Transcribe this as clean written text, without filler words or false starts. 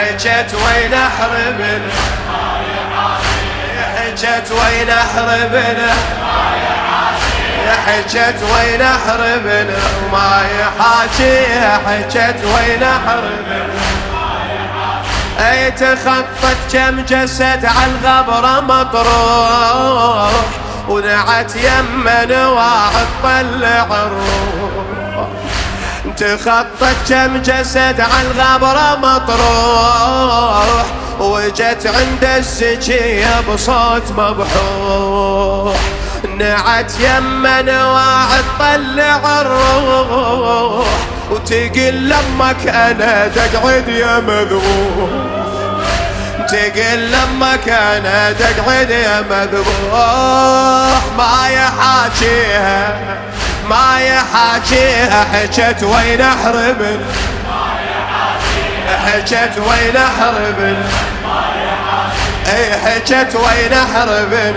حجت وين احربنا، حجت وين احربنا، حجت وين احربنا وما يحاجي، حجت وين احربنا. اي تخطت كم جسد عالغبرة مطروح، ونعت يمن واحد طلع الروح. تخطت كم جسد عالغبرة مطروح، وجت عند السجية بصوت مبحوح. نعت يمن واحد طلع الروح، وتقل لمك انا تقعد يا مذبوح، تقل لمك انا تقعد يا مذبوح. ما يحاجيها ما يحاجيها، حجت وين احربن، حجت وين احربن، اي حجت وين احربن.